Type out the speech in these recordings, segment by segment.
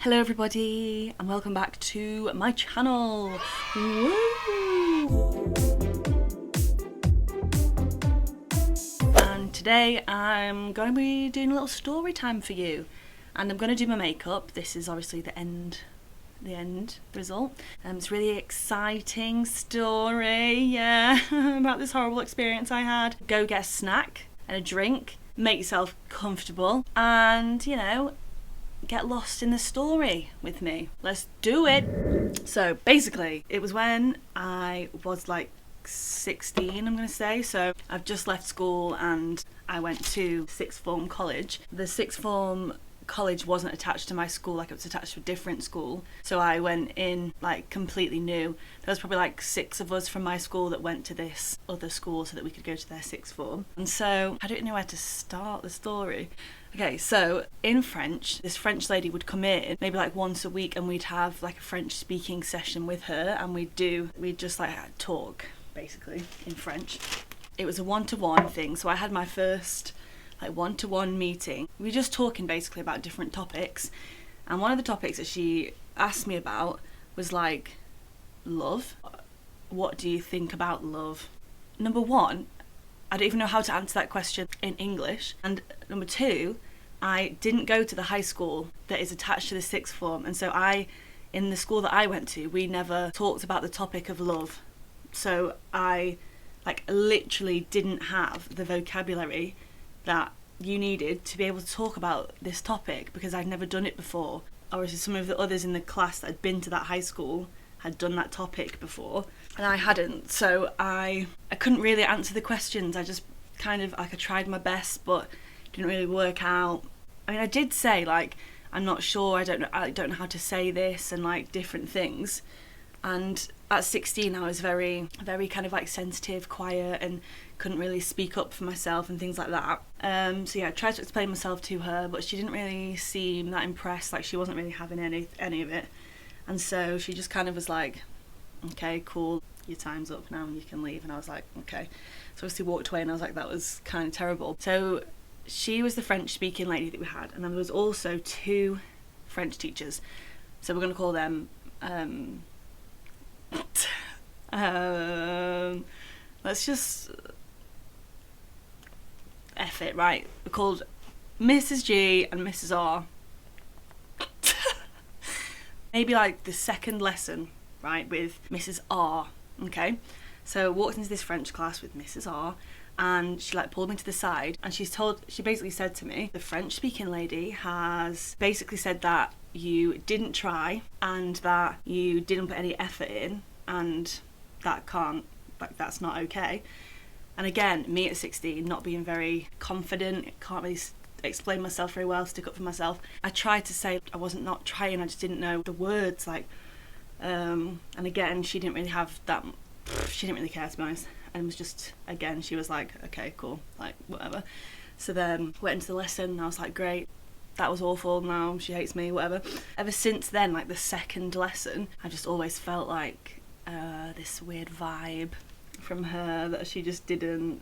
Hello everybody and welcome back to my channel. Woo! And today I'm going to be doing a little story time for you, and I'm going to do my makeup. This is obviously the end result. It's a really exciting story, yeah, about this horrible experience I had. Go get a snack and a drink, make yourself comfortable, and get lost in the story with me. Let's do it. So basically, it was when I was like 16, I'm gonna say. So I've just left school and I went to sixth form college. The sixth form college wasn't attached to my school, like it was attached to a different school. So I went in like completely new. There was probably like 6 of us from my school that went to this other school so that we could go to their sixth form. And so I don't know where to start the story. Okay, so in French, this French lady would come in maybe like once a week and we'd have like a French speaking session with her, and we'd just like talk basically in French. It was a one-to-one thing, so I had my first like one-to-one meeting. We were just talking basically about different topics, and one of the topics that she asked me about was like love. What do you think about love? Number one, I don't even know how to answer that question in English. And number two, I didn't go to the high school that is attached to the sixth form. And so in the school that I went to, we never talked about the topic of love. So I like literally didn't have the vocabulary that you needed to be able to talk about this topic, because I'd never done it before. Or some of the others in the class that had been to that high school had done that topic before, and I hadn't. So I couldn't really answer the questions. I just kind of like I tried my best, but it didn't really work out. I mean, I did say like I'm not sure, I don't know how to say this, and like different things. And at 16 I was very kind of like sensitive, quiet, and couldn't really speak up for myself and things like that. So yeah, I tried to explain myself to her, but she didn't really seem that impressed. Like she wasn't really having any of it. And so she just kind of was like, okay, cool, your time's up now and you can leave. And I was like, okay. So obviously walked away, and I was like, that was kind of terrible. So she was the French speaking lady that we had, and then there was also 2 French teachers. So we're going to call them, let's just F it, right? We're called Mrs. G and Mrs. R. Maybe like the second lesson, right, with Mrs. R, okay? So walked into this French class with Mrs. R, and she like pulled me to the side, and she basically said to me, the French speaking lady has basically said that you didn't try and that you didn't put any effort in, and that's not okay. And again, me at 16, not being very confident, can't really explain myself very well, stick up for myself. I tried to say I wasn't not trying, I just didn't know the words, like and again she didn't really have that, she didn't really care, to be honest, and was just, again, she was like, okay, cool, like whatever. So then went into the lesson and I was like, great, that was awful, now she hates me, whatever. Ever since then, like the second lesson, I just always felt like this weird vibe from her, that she just didn't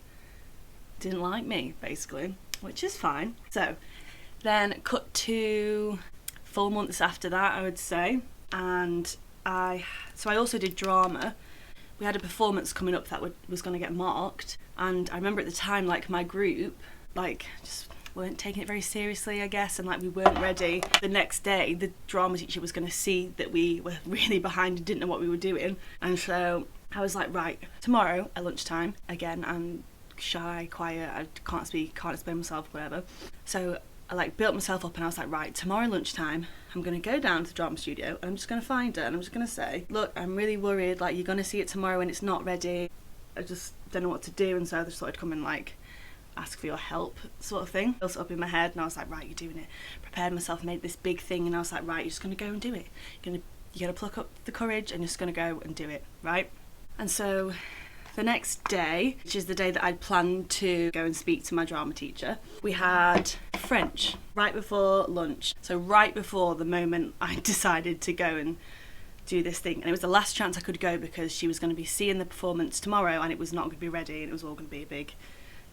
like me basically, which is fine. So then cut to 4 months after that, I would say, and I also did drama. We had a performance coming up that was going to get marked, and I remember at the time like my group like just weren't taking it very seriously, I guess, and like we weren't ready. The next day the drama teacher was going to see that we were really behind and didn't know what we were doing, and so I was like, right, tomorrow at lunchtime, again I'm shy, quiet, I can't speak, can't explain myself, whatever. So I like built myself up, and I was like, right, tomorrow lunchtime I'm going to go down to the drama studio and I'm just going to find her and I'm just going to say, look, I'm really worried, like you're going to see it tomorrow and it's not ready, I just don't know what to do. And so I just thought I'd come and like ask for your help, sort of thing. Built it up in my head, and I was like, right, you're doing it. Prepared myself, made this big thing, and I was like, right, you're just going to go and do it. You're going to pluck up the courage and you're just going to go and do it, right? And so the next day, which is the day that I'd planned to go and speak to my drama teacher, we had French right before lunch. So right before the moment I decided to go and do this thing. And it was the last chance I could go, because she was going to be seeing the performance tomorrow and it was not going to be ready, and it was all going to be a big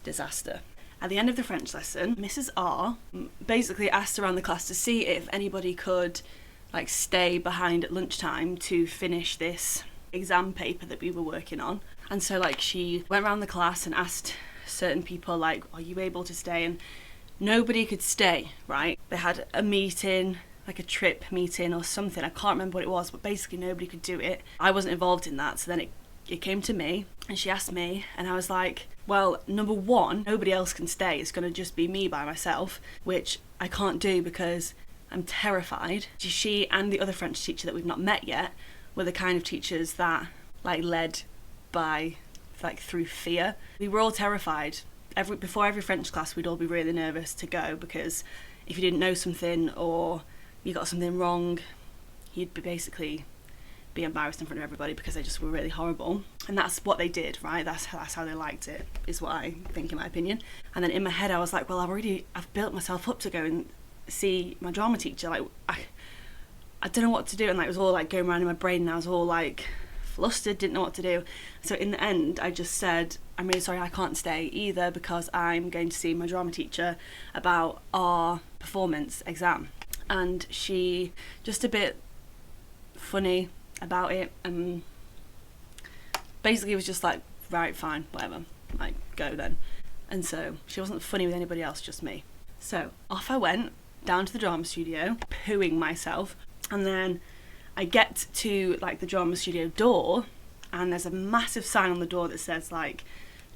disaster. At the end of the French lesson, Mrs. R basically asked around the class to see if anybody could like stay behind at lunchtime to finish this exam paper that we were working on. And so like she went around the class and asked certain people like, are you able to stay? And nobody could stay, right? They had a meeting, like a trip meeting or something, I can't remember what it was, but basically nobody could do it. I wasn't involved in that, so then it came to me and she asked me, and I was like, well, number one, nobody else can stay, it's going to just be me by myself, which I can't do because I'm terrified. She and the other French teacher that we've not met yet were the kind of teachers that like led by like through fear. We were all terrified. Before every French class we'd all be really nervous to go, because if you didn't know something or you got something wrong, you'd basically be embarrassed in front of everybody because they just were really horrible. And that's what they did, right? That's how they liked it, is what I think, in my opinion. And then in my head I was like, well, I've built myself up to go and see my drama teacher. Like I don't know what to do, and like it was all like going around in my brain, and I was all like flustered, didn't know what to do. So in the end I just said, I'm really sorry, I can't stay either because I'm going to see my drama teacher about our performance exam. And she, just a bit funny about it, and basically was just like, right, fine, whatever, like go then. And so she wasn't funny with anybody else, just me. So off I went down to the drama studio, pooing myself, and then I get to like the drama studio door, and there's a massive sign on the door that says like,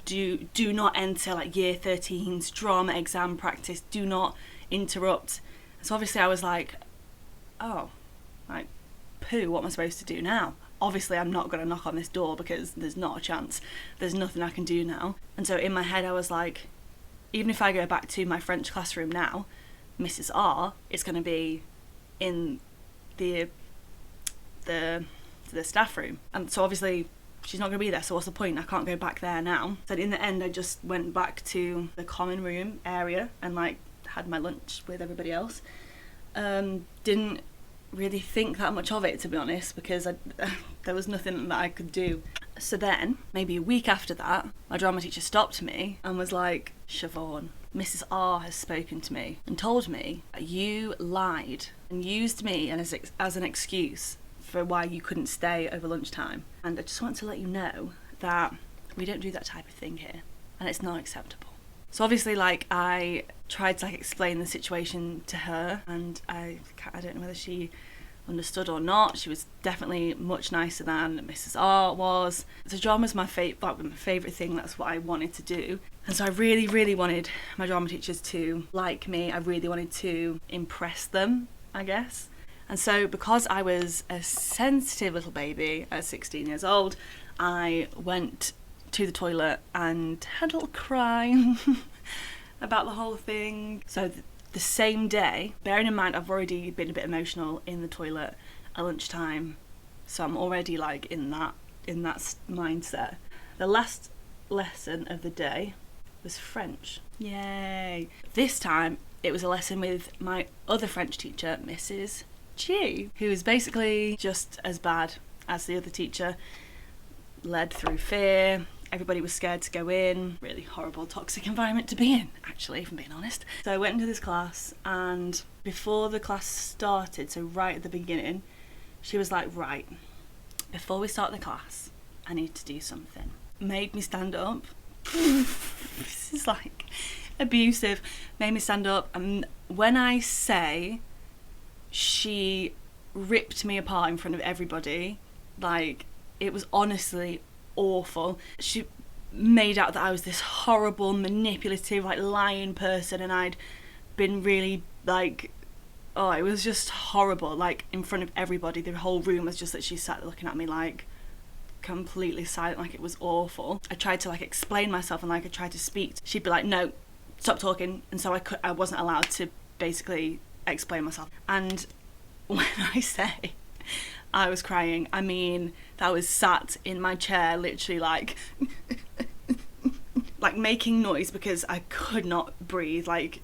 do not enter like year 13's drama exam practice, do not interrupt. So obviously I was like, oh, like, poo, what am I supposed to do now? Obviously I'm not going to knock on this door because there's not a chance. There's nothing I can do now. And so in my head I was like, even if I go back to my French classroom now, Mrs. R is going to be in the staff room. And so obviously she's not going to be there, so what's the point? I can't go back there now. So in the end I just went back to the common room area and like had my lunch with everybody else. Didn't really think that much of it, to be honest, because there was nothing that I could do. So then, maybe a week after that, my drama teacher stopped me and was like, Siobhan, Mrs. R has spoken to me and told me that you lied and used me as an excuse for why you couldn't stay over lunchtime. And I just want to let you know that we don't do that type of thing here, and it's not acceptable. So obviously, like, I tried to like explain the situation to her, and I don't know whether she understood or not. She was definitely much nicer than Mrs. R was. So drama's my favourite thing. That's what I wanted to do. And so I really, really wanted my drama teachers to like me. I really wanted to impress them, I guess. And so because I was a sensitive little baby at 16 years old, I went to the toilet and had a little cry about the whole thing. So the same day, bearing in mind I've already been a bit emotional in the toilet at lunchtime, so I'm already like in that mindset. The last lesson of the day was French. Yay! This time it was a lesson with my other French teacher, Mrs. G, who was basically just as bad as the other teacher. Led through fear. Everybody was scared to go in. Really horrible, toxic environment to be in, actually, if I'm being honest. So I went into this class, and before the class started, so right at the beginning, she was like, right, before we start the class, I need to do something. Made me stand up. This is like abusive. Made me stand up, and when I say she ripped me apart in front of everybody, like, it was honestly awful. She made out that I was this horrible, manipulative, like, lying person, and I'd been really, like, oh, it was just horrible, like, in front of everybody. The whole room was just that she sat looking at me, like, completely silent, like, it was awful. I tried to, like, explain myself, and, like, I tried to speak. She'd be like, no, stop talking, and so I wasn't allowed to basically explain myself. And when I say I was crying, I mean that I was sat in my chair literally like like making noise because I could not breathe. Like,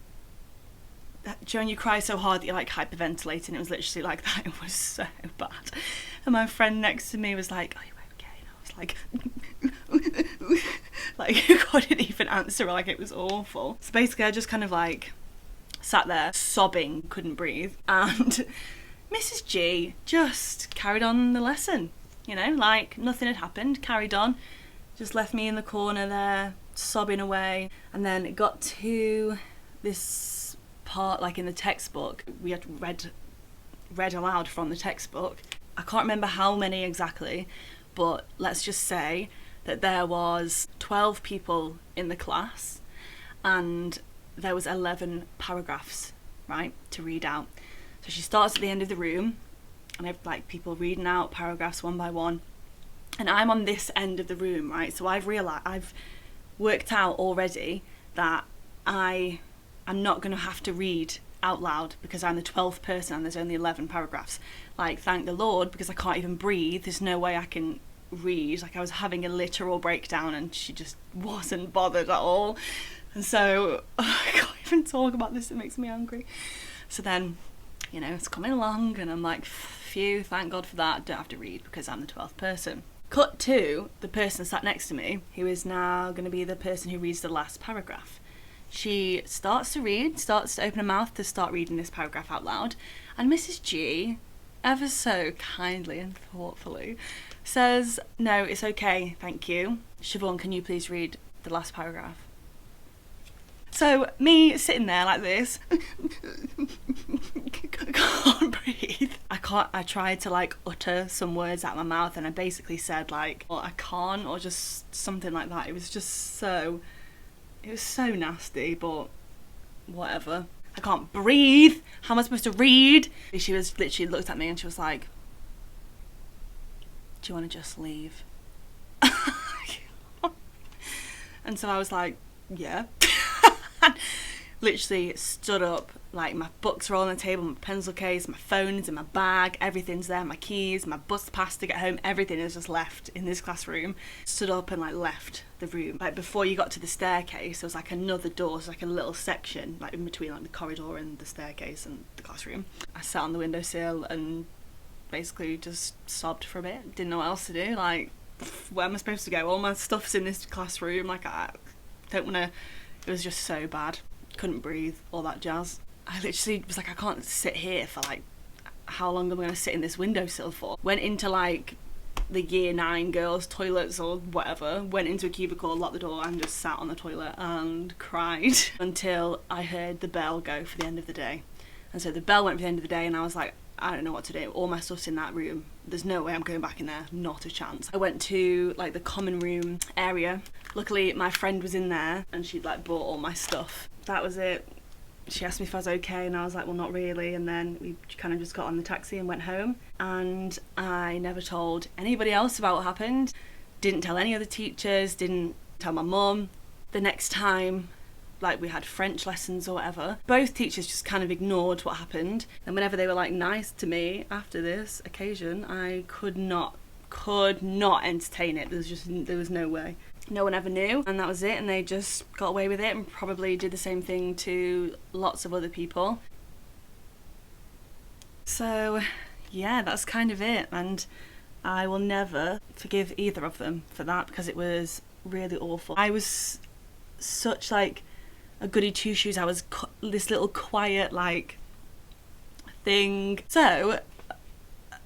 when you cry so hard that you're like hyperventilating, it was literally like that. It was so bad. And my friend next to me was like, are you okay? And I was like like I couldn't even answer her, like, it was awful. So basically I just kind of like sat there sobbing, couldn't breathe, and Mrs. G just carried on the lesson, you know, like nothing had happened, carried on, just left me in the corner there, sobbing away. And then it got to this part, like in the textbook, we had read aloud from the textbook. I can't remember how many exactly, but let's just say that there was 12 people in the class and there was 11 paragraphs, right, to read out. So she starts at the end of the room and I have like people reading out paragraphs one by one, and I'm on this end of the room, right? So I've worked out already that I'm not going to have to read out loud because I'm the 12th person and there's only 11 paragraphs. Like, thank the Lord, because I can't even breathe. There's no way I can read. Like, I was having a literal breakdown and she just wasn't bothered at all. And so I can't even talk about this, it makes me angry. So then, you know, it's coming along and I'm like, phew, thank God for that. I don't have to read because I'm the 12th person. Cut to the person sat next to me, who is now going to be the person who reads the last paragraph. She starts to read, starts to open her mouth to start reading this paragraph out loud, and Mrs. G, ever so kindly and thoughtfully, says, "No, it's okay, thank you. Siobhan, can you please read the last paragraph?" So me sitting there like this, can't breathe. I tried to like utter some words out of my mouth and I basically said like, well, I can't, or just something like that. It was so nasty, but whatever. I can't breathe. How am I supposed to read? She was literally looked at me and she was like, "Do you want to just leave?" And so I was like, yeah. Literally stood up, like my books are all on the table, my pencil case, my phone's in my bag, everything's there, my keys, my bus pass to get home, everything is just left in this classroom. Stood up and like left the room. Like before you got to the staircase, there was like another door, so like a little section, like in between like the corridor and the staircase and the classroom. I sat on the windowsill and basically just sobbed for a bit. Didn't know what else to do. Like, where am I supposed to go? All my stuff's in this classroom. Like, I don't want to. It was just so bad. Couldn't breathe, all that jazz. I literally was like, I can't sit here for like, how long am I going to sit in this windowsill for? Went into like the year 9 girls' toilets or whatever, went into a cubicle, locked the door and just sat on the toilet and cried until I heard the bell go for the end of the day. And so the bell went for the end of the day and I was like, I don't know what to do. All my stuff's in that room. There's no way I'm going back in there. Not a chance. I went to like the common room area. Luckily my friend was in there and she'd like bought all my stuff. That was it. She asked me if I was okay and I was like, well, not really. And then we kind of just got on the taxi and went home. And I never told anybody else about what happened. Didn't tell any other teachers, didn't tell my mum. The next time, like we had French lessons or whatever, both teachers just kind of ignored what happened. And whenever they were like nice to me after this occasion, I could not entertain it. There was no way. No one ever knew, and that was it, and they just got away with it and probably did the same thing to lots of other people. So yeah, that's kind of it, and I will never forgive either of them for that because it was really awful. I was such like a goody two-shoes. I was this little quiet like thing. So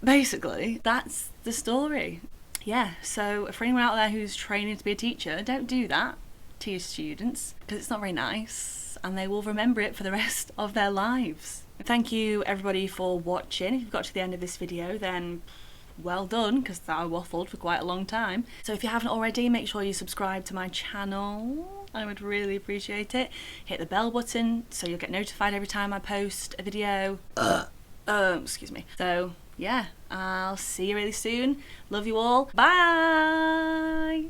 basically that's the story. Yeah, so for anyone out there who's training to be a teacher, don't do that to your students because it's not very nice and they will remember it for the rest of their lives. Thank you everybody for watching. If you've got to the end of this video, then well done, because I waffled for quite a long time. So if you haven't already, make sure you subscribe to my channel. I would really appreciate it. Hit the bell button so you'll get notified every time I post a video. Excuse me. So yeah, I'll see you really soon. Love you all. Bye!